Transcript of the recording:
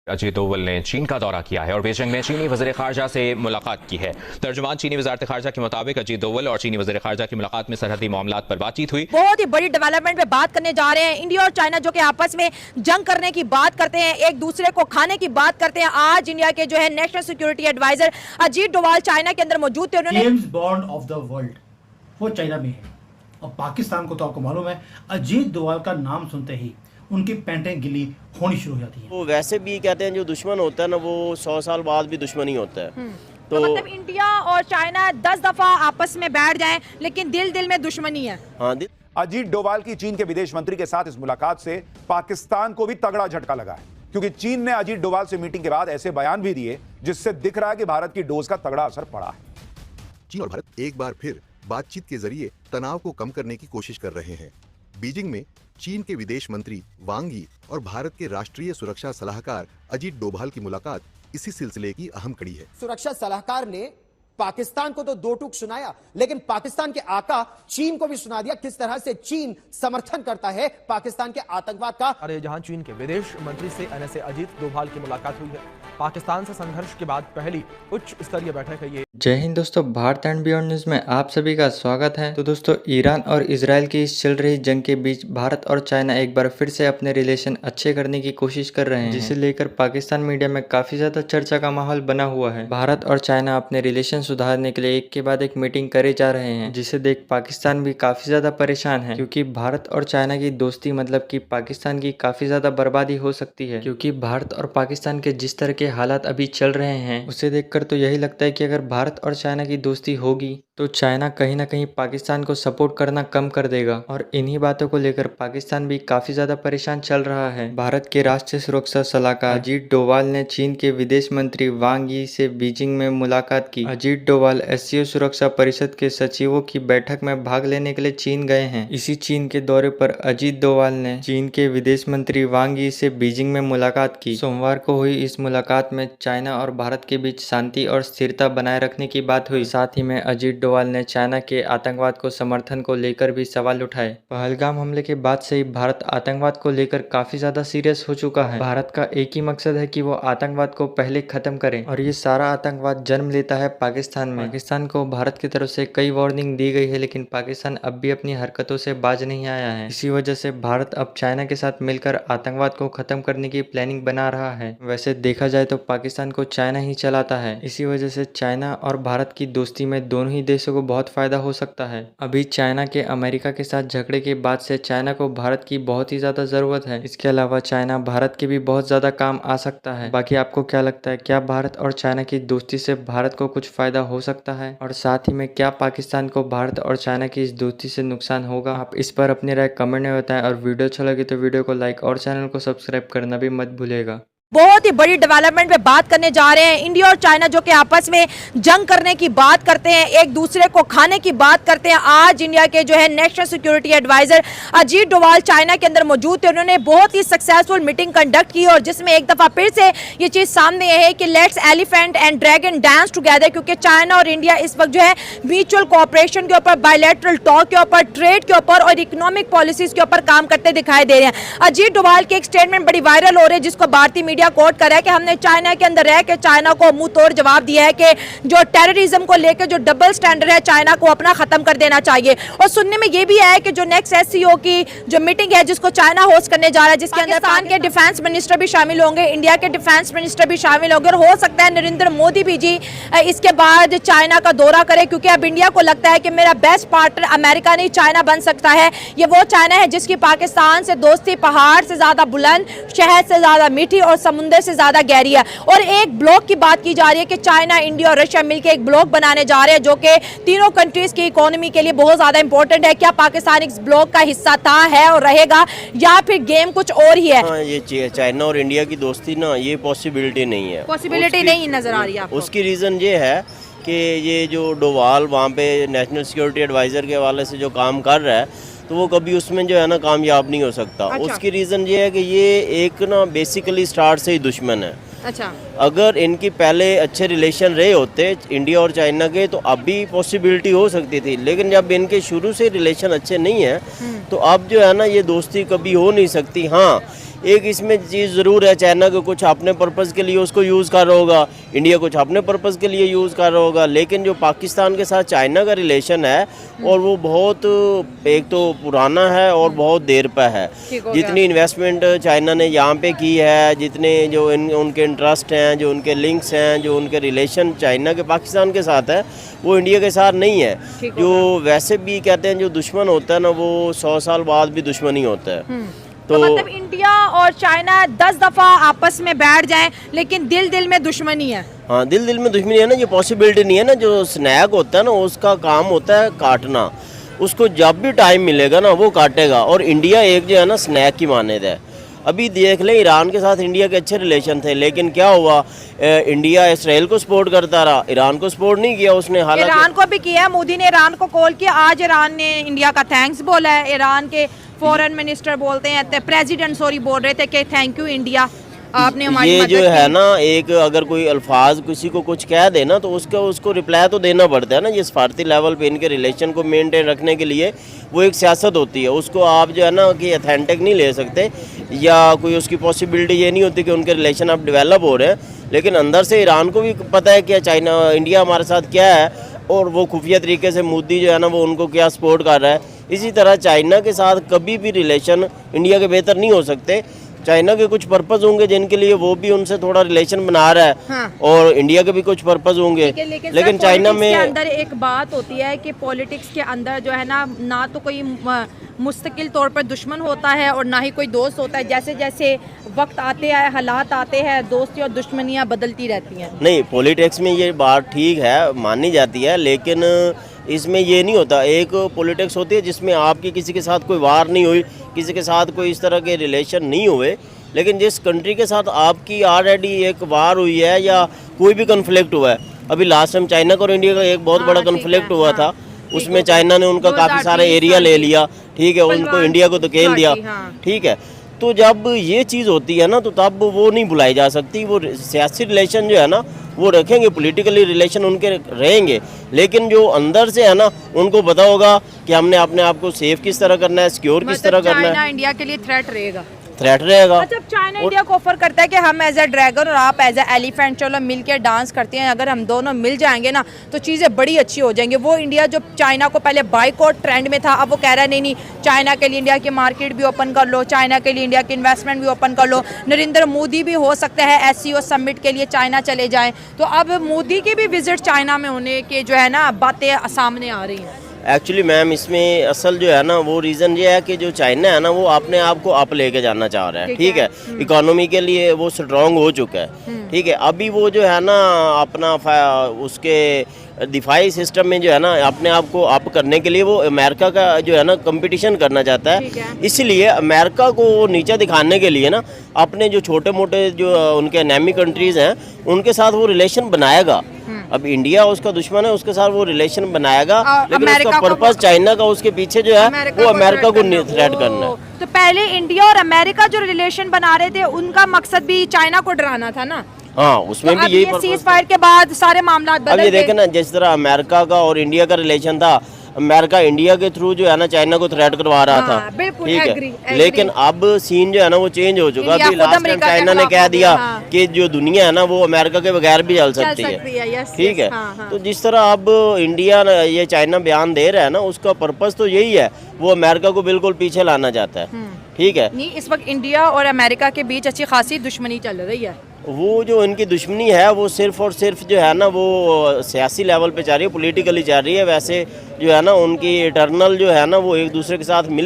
अजीत डोवल ने चीन का दौरा किया है और बीजिंग में चीनी वज़ीर ख़ारजा से मुलाकात की है। तर्जुमान चीनी वज़ारत ख़ारजा के मुताबिक अजीत डोवल और चीनी वज़ीर ख़ारजा की मुलाकात में सरहदी मामलात पर बातचीत हुई। बहुत ही बड़ी डेवलपमेंट पे बात करने जा रहे हैं। इंडिया और चाइना जो कि आपस में जंग करने की बात करते हैं, एक दूसरे को खाने की बात करते हैं। आज इंडिया के जो है national security adviser Ajit Doval China के अंदर मौजूद थे। उन्होंने James Bond of the world वो चाइना में है और पाकिस्तान को तो आपको मालूम है, अजीत डोवाल का नाम सुनते ही उनकी पैंटें गिली होनी शुरू हो जाती हैं। वो वैसे भी कहते हैं जो दुश्मन होता है ना वो 100 साल बाद भी दुश्मन ही होता है। तो मतलब इंडिया और चाइना 10 दफा आपस में बैठ जाएं लेकिन दिल दिल में दुश्मनी है। हाँ, अजीत डोवाल की चीन के विदेश मंत्री के साथ इस मुलाकात से पाकिस्तान को भी तगड़ा झटका लगा है, क्योंकि चीन ने अजीत डोवाल से मीटिंग के बाद ऐसे बयान भी दिए जिससे दिख रहा है कि भारत की डोज का तगड़ा असर पड़ा है। चीन और भारत एक बार फिर बातचीत के जरिए तनाव को कम करने की कोशिश कर रहे हैं। बीजिंग में चीन के विदेश मंत्री वांग यी और भारत के राष्ट्रीय सुरक्षा सलाहकार अजीत डोभाल की मुलाकात इसी सिलसिले की अहम कड़ी है। सुरक्षा सलाहकार ने पाकिस्तान को तो दो टूक सुनाया, लेकिन पाकिस्तान के आका चीन को भी सुना दिया किस तरह से चीन समर्थन करता है पाकिस्तान के आतंकवाद का। अरे जहां चीन के विदेश मंत्री से एनएसए अजीत डोभाल की मुलाकात हुई है। पाकिस्तान से संघर्ष के बाद पहली उच्च स्तरीय बैठक है ये। जय हिंद दोस्तों, भारत एंड बियॉन्ड न्यूज में आप सभी का स्वागत है। तो दोस्तों, ईरान और इजराइल की इस चल रही जंग के बीच भारत और चाइना एक बार फिर से अपने रिलेशन अच्छे करने की कोशिश कर रहे हैं, जिसे लेकर पाकिस्तान मीडिया में काफी ज्यादा चर्चा का माहौल बना हुआ है। भारत और चाइना अपने रिलेशन सुधारने के लिए एक के बाद एक मीटिंग करे जा रहे हैं, जिसे देख पाकिस्तान भी काफी ज्यादा परेशान है, क्योंकि भारत और चाइना की दोस्ती मतलब कि पाकिस्तान की काफी ज्यादा बर्बादी हो सकती है। क्योंकि भारत और पाकिस्तान के जिस तरह के हालात अभी चल रहे हैं उसे देखकर तो यही लगता है कि अगर भारत और चाइना की दोस्ती होगी तो चाइना कहीं ना कहीं पाकिस्तान को सपोर्ट करना कम कर देगा। और इन्हीं बातों को लेकर पाकिस्तान भी काफी ज्यादा परेशान चल रहा है। भारत के राष्ट्रीय सुरक्षा सलाहकार अजीत डोवाल ने चीन के विदेश मंत्री वांग यी से बीजिंग में मुलाकात की। अजीत डोवाल एससीओ सुरक्षा परिषद के सचिवों की बैठक में भाग लेने के लिए चीन गए हैं। इसी चीन के दौरे पर अजीत डोवाल ने चीन के विदेश मंत्री वांग यी से बीजिंग में मुलाकात की। सोमवार को हुई इस मुलाकात में चाइना और भारत के बीच शांति और स्थिरता बनाए रखने की बात हुई। साथ ही में अजीत डोवाल ने चाइना के आतंकवाद को समर्थन को लेकर भी सवाल उठाए। पहलगाम हमले के बाद से ही भारत आतंकवाद को लेकर काफी ज्यादा सीरियस हो चुका है। भारत का एक ही मकसद है कि वो आतंकवाद को पहले खत्म करे, और ये सारा आतंकवाद जन्म लेता है पाकिस्तान में। पाकिस्तान को भारत की तरफ से कई वार्निंग दी गई है, लेकिन पाकिस्तान अब भी अपनी हरकतों से बाज नहीं आया है। इसी वजह से भारत अब चाइना के साथ मिलकर आतंकवाद को खत्म करने की प्लानिंग बना रहा है। वैसे देखा जाए तो पाकिस्तान को चाइना ही चलाता है। इसी वजह से चाइना और भारत की दोस्ती में दोनों ही देशों को बहुत फायदा हो सकता है। अभी चाइना के अमेरिका के साथ झगड़े के बाद से चाइना को भारत की बहुत ही ज्यादा जरूरत है। इसके अलावा चाइना भारत के भी बहुत ज्यादा काम आ सकता है। बाकी आपको क्या लगता है, क्या भारत और चाइना की दोस्ती से भारत को कुछ फायदा हो सकता है? और साथ ही में क्या पाकिस्तान को भारत और चाइना की इस दोस्ती से नुकसान होगा? आप इस पर अपनी राय कमेंट में बताएं, और वीडियो अच्छा लगे तो वीडियो को लाइक और चैनल को सब्सक्राइब करना भी मत भूलिएगा। बहुत ही बड़ी डेवलपमेंट पे बात करने जा रहे हैं। इंडिया और चाइना जो कि आपस में जंग करने की बात करते हैं, एक दूसरे को खाने की बात करते हैं। आज इंडिया के जो है national security adviser Ajit Doval China के अंदर मौजूद थे। उन्होंने बहुत ही सक्सेसफुल मीटिंग कंडक्ट की, और जिसमें एक दफा फिर से ये चीज सामने है कि let's elephant and dragon dance together, क्योंकि चाइना और इंडिया इस वक्त जो है म्यूचुअल कोऑपरेशन के ऊपर, बायलैटरल टॉक के ऊपर, ट्रेड के ऊपर और इकोनॉमिक पॉलिसीज के ऊपर काम करते दिखाई दे रहे हैं। अजीत डोवाल की एक स्टेटमेंट बड़ी वायरल हो रही है, जिसको भारतीय मीडिया कोट कर रहा है कि हमने चाइना के अंदर रह के चाइना को मुंह तोड़ जवाब दिया है कि जो टेररिज्म को लेकर जो डबल स्टैंडर्ड है चाइना को अपना खत्म कर देना चाहिए। और सुनने में ये भी है कि जो नेक्स्ट एससीओ की जो मीटिंग है जिसको चाइना होस्ट करने जा रहा है, जिसके अंदर पाकिस्तान के डिफेंस मिनिस्टर भी शामिल होंगे, इंडिया के डिफेंस मिनिस्टर भी शामिल होंगे, और हो सकता है नरेंद्र मोदी भी जी इसके बाद चाइना का दौरा करे, क्योंकि अब इंडिया को लगता है कि मेरा बेस्ट पार्टनर अमेरिका नहीं चाइना बन सकता है। ये वो चाइना है जिसकी पाकिस्तान से दोस्ती पहाड़ से ज्यादा बुलंद, शहद से ज्यादा मीठी और समुद्र से ज्यादा गहरी है। और एक ब्लॉक की बात की जा रही है कि चाइना, इंडिया और रशिया मिलकर एक ब्लॉक बनाने जा रहे हैं, जो कि तीनों कंट्रीज की इकोनॉमी के लिए बहुत ज्यादा इंपॉर्टेंट है। क्या पाकिस्तान इस ब्लॉक का हिस्सा था, है और रहेगा, या फिर गेम कुछ और ही है? हाँ, ये चाइना और इंडिया की दोस्ती ना, ये पॉसिबिलिटी नहीं है। पॉसिबिलिटी नहीं नजर आ रही है आपको? उसकी रीजन ये है कि ये जो डोवाल वहाँ पे नेशनल सिक्योरिटी एडवाइजर के हवाले से जो काम कर रहा है, तो वो कभी उसमें जो है ना कामयाब नहीं हो सकता। अच्छा। उसकी रीज़न ये है कि ये एक ना बेसिकली स्टार्ट से ही दुश्मन है। अच्छा, अगर इनकी पहले अच्छे रिलेशन रहे होते इंडिया और चाइना के, तो अब भी पॉसिबिलिटी हो सकती थी, लेकिन जब इनके शुरू से रिलेशन अच्छे नहीं है तो अब जो है ना ये दोस्ती कभी हो नहीं सकती। हाँ, एक इसमें चीज़ ज़रूर है, चाइना को कुछ अपने पर्पज़ के लिए उसको यूज़ कर रहा होगा, इंडिया कुछ अपने पर्पज़ के लिए यूज़ कर रहा होगा, लेकिन जो पाकिस्तान के साथ चाइना का रिलेशन है और वो बहुत एक तो पुराना है और बहुत देर पर है। जितनी इन्वेस्टमेंट चाइना ने यहाँ पे की है, जितने जो उनके इंटरेस्ट हैं, जो उनके लिंक्स हैं, जो उनके रिलेशन चाइना के पाकिस्तान के साथ है, वो इंडिया के साथ नहीं है। जो वैसे भी कहते हैं जो दुश्मन होता है ना, वो 100 साल बाद भी दुश्मन ही होता है। तो मतलब इंडिया और चाइना 10 दफा आपस में बैठ जाएं, लेकिन दिल दिल में दुश्मनी है। हाँ, दिल दिल में दुश्मनी है ना, ये पॉसिबिलिटी नहीं है ना। जो स्नैक होता है ना, उसका काम होता है काटना, उसको जब भी टाइम मिलेगा ना वो काटेगा। और इंडिया एक जो है ना स्नैक की मानद है। अभी देख लें, ईरान के साथ इंडिया के अच्छे रिलेशन थे, लेकिन क्या हुआ, इंडिया इसराइल को सपोर्ट करता रहा, ईरान को सपोर्ट नहीं किया उसने। हालांकि ईरान को भी किया, मोदी ने ईरान को कॉल किया, आज ईरान ने इंडिया का थैंक्स बोला है। ईरान के फॉरेन मिनिस्टर बोलते हैं, प्रेसिडेंट सॉरी बोल रहे थे कि थैंक यू इंडिया, आपने हमारी ये मदद जो है की। ना, एक अगर कोई अल्फाज किसी को कुछ कह दे ना, तो उसको रिप्लाई तो देना पड़ता है ना। ये सफारती लेवल पे इनके रिलेशन को मेंटेन रखने के लिए वो एक सियासत होती है, उसको आप जो है ना कि अथेंटिक नहीं ले सकते, या कोई उसकी पॉसिबिलिटी ये नहीं होती कि उनके रिलेशन अब डेवलप हो रहे हैं। लेकिन अंदर से ईरान को भी पता है कि चाइना इंडिया हमारे साथ क्या है, और वो खुफिया तरीके से मोदी जो है ना वो उनको क्या सपोर्ट कर रहा है। इसी तरह चाइना के साथ कभी भी रिलेशन इंडिया के बेहतर नहीं हो सकते। चाइना के कुछ पर्पस होंगे जिनके लिए वो भी उनसे थोड़ा रिलेशन बना रहा है, हाँ। और इंडिया के भी कुछ पर्पस होंगे, लेकिन चाइना में के अंदर एक बात होती है कि पॉलिटिक्स के अंदर जो है ना तो कोई मुस्तकिल तौर पर दुश्मन होता है और ना ही कोई दोस्त होता है। जैसे जैसे वक्त आते हैं, हालात आते हैं, दोस्ती और दुश्मनियाँ बदलती रहती हैं। नहीं, पॉलिटिक्स में ये बात ठीक है, मानी जाती है, लेकिन इसमें ये नहीं होता। एक पॉलिटिक्स होती है जिसमें आपकी किसी के साथ कोई वार नहीं हुई, किसी के साथ कोई इस तरह के रिलेशन नहीं हुए, लेकिन जिस कंट्री के साथ आपकी ऑलरेडी एक वार हुई है या कोई भी कन्फ्लिक्ट हुआ है। अभी लास्ट टाइम चाइना और इंडिया का एक बहुत बड़ा कन्फ्लिक्ट हुआ था, उसमें चाइना ने उनका काफ़ी सारा एरिया ले लिया, ठीक है, उनको इंडिया को धकेल दिया, ठीक है। तो जब ये चीज़ होती है ना, तो तब वो नहीं बुलाई जा सकती। वो सियासी रिलेशन जो है ना वो रखेंगे, पॉलिटिकली रिलेशन उनके रहेंगे, लेकिन जो अंदर से है ना उनको पता होगा कि हमने अपने आप को सेफ किस तरह करना है, सिक्योर किस तरह करना है। चाइना इंडिया के लिए थ्रेट रहेगा। अच्छा, चाइना इंडिया को ऑफर करता है कि हम एज ए ड्रैगन और आप एज ए एलिफेंट, चलो मिलकर डांस करते हैं, अगर हम दोनों मिल जाएंगे ना तो चीज़ें बड़ी अच्छी हो जाएंगी। वो इंडिया जो चाइना को पहले बाइकआउट ट्रेंड में था, अब वो कह रहा है नहीं, चाइना के लिए इंडिया की मार्केट भी ओपन कर लो, चाइना के लिए इंडिया की इन्वेस्टमेंट भी ओपन कर लो। नरेंद्र मोदी भी हो सकता है SCO समिट के लिए चाइना चले जाएँ, तो अब मोदी की भी विजिट चाइना में होने के जो है ना बातें सामने आ रही हैं। एक्चुअली मैम, इसमें असल जो है ना वो रीज़न ये है कि जो चाइना है ना वो अपने आप को अप लेके जाना चाह रहा है, ठीक है। इकोनॉमी के लिए वो स्ट्रॉन्ग हो चुका है, ठीक है। अभी वो जो है ना अपना उसके दिफाई सिस्टम में जो है ना अपने आप को अप करने के लिए वो अमेरिका का जो है ना कंपटीशन करना चाहता है। इसलिए अमेरिका को नीचे दिखाने के लिए ना अपने जो छोटे मोटे जो उनके एनेमी कंट्रीज़ हैं उनके साथ वो रिलेशन बनाएगा। अब इंडिया उसका दुश्मन है, उसके साथ वो रिलेशन बनाएगा, लेकिन उसका पर्पस चाइना का उसके पीछे जो है वो अमेरिका को थ्रेट करना है। तो पहले इंडिया और अमेरिका जो रिलेशन बना रहे थे उनका मकसद भी चाइना को डराना था ना। हाँ, उसमें तो भी यही सीज फायर के बाद सारे मामला बदल गए। अब ये देखें ना, जिस तरह अमेरिका का और इंडिया का रिलेशन था, अमेरिका इंडिया के थ्रू जो है ना चाइना को थ्रेट करवा रहा था, ठीक है। लेकिन अब सीन जो है ना वो चेंज हो चुका। अभी लास्ट टाइम चाइना ने कह दिया कि जो दुनिया है ना वो अमेरिका के बगैर भी चल सकती है, ठीक है। तो जिस तरह अब इंडिया ये चाइना बयान दे रहा है ना, उसका पर्पस तो यही है, वो अमेरिका को बिल्कुल पीछे लाना चाहता है, ठीक है। नहीं, इस वक्त इंडिया और अमेरिका के बीच अच्छी खासी दुश्मनी चल रही है। वो जो इनकी दुश्मनी है वो सिर्फ और सिर्फ जो है ना वो सियासी लेवल पे जा रही है, पॉलिटिकली जा रही है। वैसे जो है ना उनकी इटर्नल जो है ना वो एक दूसरे के साथ मिले